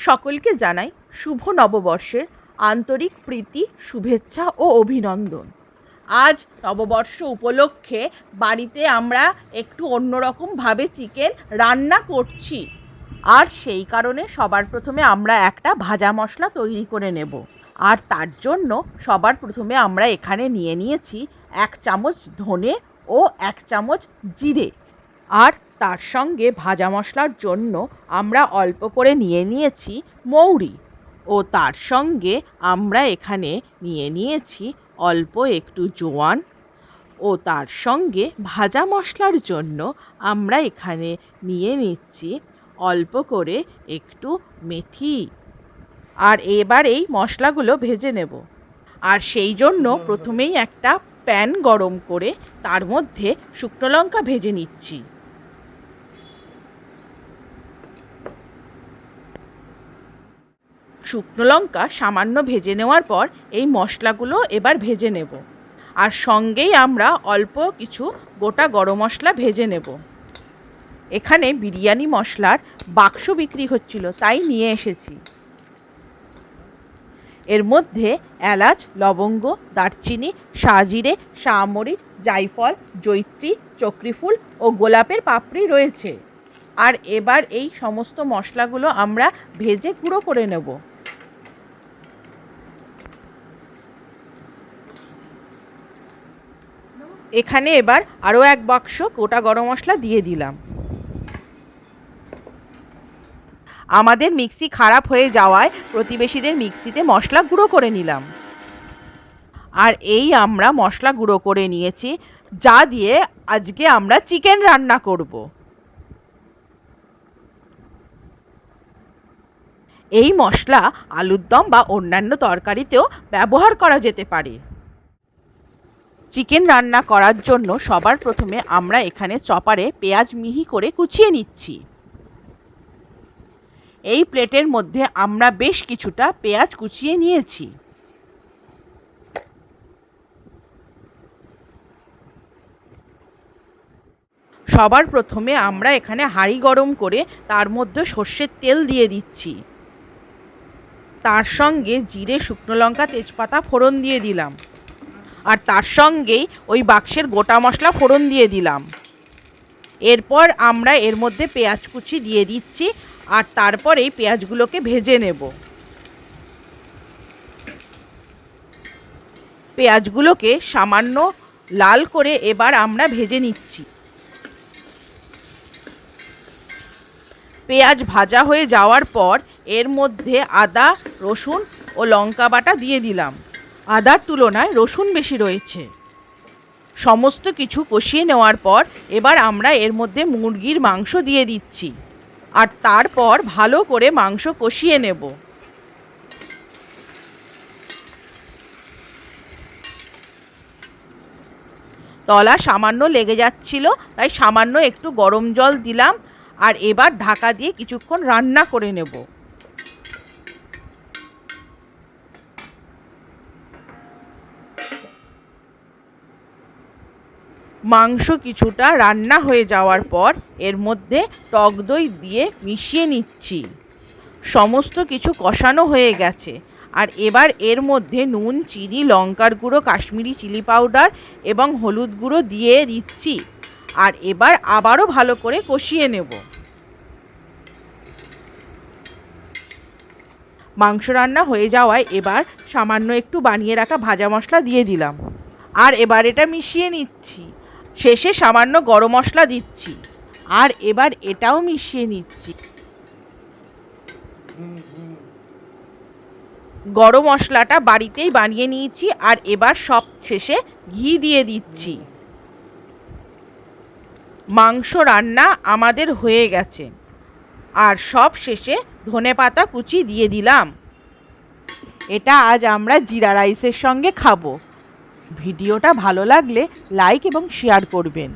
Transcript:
সকলকে জানাই শুভ নববর্ষের আন্তরিক প্রীতি, শুভেচ্ছা ও অভিনন্দন। আজ নববর্ষ উপলক্ষে বাড়িতে আমরা একটু অন্যরকমভাবে চিকেন রান্না করছি, আর সেই কারণে সবার প্রথমে আমরা একটা ভাজা মশলা তৈরি করে নেব। আর তার জন্য সবার প্রথমে আমরা এখানে নিয়ে নিয়েছি 1 চামচ ধনে ও 1 চামচ জিরে, আর তার সঙ্গে ভাজা মশলার জন্য আমরা অল্প করে নিয়ে নিয়েছি মৌরি, ও তার সঙ্গে আমরা এখানে নিয়ে নিয়েছি অল্প একটু জোয়ান, ও তার সঙ্গে ভাজা মশলার জন্য আমরা এখানে নিয়ে নিচ্ছি অল্প করে একটু মেথি। আর এবার এই মশলাগুলো ভেজে নেব। আর সেই জন্য প্রথমেই একটা প্যান গরম করে তার মধ্যে শুকনো লঙ্কা ভেজে নিচ্ছি। শুকনো লঙ্কা সামান্য ভেজে নেওয়ার পর এই মশলাগুলো এবার ভেজে নেব। আর সঙ্গেই আমরা অল্প কিছু গোটা গরম মশলা ভেজে নেব। এখানে বিরিয়ানি মশলার বাক্স বিক্রি হচ্ছিল, তাই নিয়ে এসেছি। এর মধ্যে এলাচ, লবঙ্গ, দারচিনি, শাহজিরে, শাহমরিচ, জায়ফল, জয়িত্রী, চক্রীফুল ও গোলাপের পাপড়ি রয়েছে। আর এবার এই সমস্ত মশলাগুলো আমরা ভেজে গুঁড়ো করে নেব। এখানে এবার আরও 1 বাক্স গোটা গরম মশলা দিয়ে দিলাম। আমাদের মিক্সি খারাপ হয়ে যাওয়ায় প্রতিবেশীদের মিক্সিতে মশলা গুঁড়ো করে নিলাম। আর এই আমরা মশলা গুঁড়ো করে নিয়েছি, যা দিয়ে আজকে আমরা চিকেন রান্না করব। এই মশলা আলুর দম বা অন্যান্য তরকারিতেও ব্যবহার করা যেতে পারে। চিকেন রান্না করার জন্য সবার প্রথমে আমরা এখানে চপারে পেঁয়াজ মিহি করে কুচিয়ে নিচ্ছি। এই প্লেটের মধ্যে আমরা বেশ কিছুটা পেঁয়াজ কুচিয়ে নিয়েছি। সবার প্রথমে আমরা এখানে হাঁড়ি গরম করে তার মধ্যে সর্ষের তেল দিয়ে দিচ্ছি। তার সঙ্গে জিরে, শুকনো লঙ্কা, তেজপাতা ফোড়ন দিয়ে দিলাম। আর তার সঙ্গেই ওই বাক্সের গোটা মশলা ফোড়ন দিয়ে দিলাম। এরপর আমরা এর মধ্যে পেঁয়াজ কুচি দিয়ে দিচ্ছি, আর তারপর এই পেঁয়াজগুলোকে ভেজে নেব। পেঁয়াজগুলোকে সামান্য লাল করে এবার আমরা ভেজে নিচ্ছি। পেঁয়াজ ভাজা হয়ে যাওয়ার পর এর মধ্যে আদা, রসুন ও লঙ্কা বাটা দিয়ে দিলাম। আদার তুলনায় রসুন বেশি রয়েছে। সমস্ত কিছু কষিয়ে নেওয়ার পর এবার আমরা এর মধ্যে মুরগির মাংস দিয়ে দিচ্ছি, আর তারপর ভালো করে মাংস কষিয়ে নেব। তলা সামান্য লেগে যাচ্ছিল, তাই সামান্য একটু গরম জল দিলাম। আর এবার ঢাকা দিয়ে কিছুক্ষণ রান্না করে নেব। মাংস কিছুটা রান্না হয়ে যাওয়ার পর এর মধ্যে টক দই দিয়ে মিশিয়ে নিচ্ছি। সমস্ত কিছু কষানো হয়ে গেছে। আর এবার এর মধ্যে নুন, চিনি, লঙ্কার গুঁড়ো, কাশ্মীরি চিলি পাউডার এবং হলুদ গুঁড়ো দিয়ে দিচ্ছি। আর এবার আবারও ভালো করে কষিয়ে নেব। মাংস রান্না হয়ে যাওয়ায় এবার সামান্য একটু বানিয়ে রাখা ভাজা মশলা দিয়ে দিলাম। আর এবার এটা মিশিয়ে নিচ্ছি। শেষে সামান্য গরম মশলা দিচ্ছি। আর এবার এটাও মিশিয়ে নিচ্ছি। গরম মশলাটা বাড়িতেই বানিয়ে নিয়েছি। আর এবার সব শেষে ঘি দিয়ে দিচ্ছি। মাংস রান্না আমাদের হয়ে গেছে। আর সব শেষে ধনেপাতা কুচি দিয়ে দিলাম। এটা আজ আমরা জিরা রাইসের সঙ্গে খাবো। ভিডিওটা ভালো লাগলে লাইক এবং শেয়ার করবেন।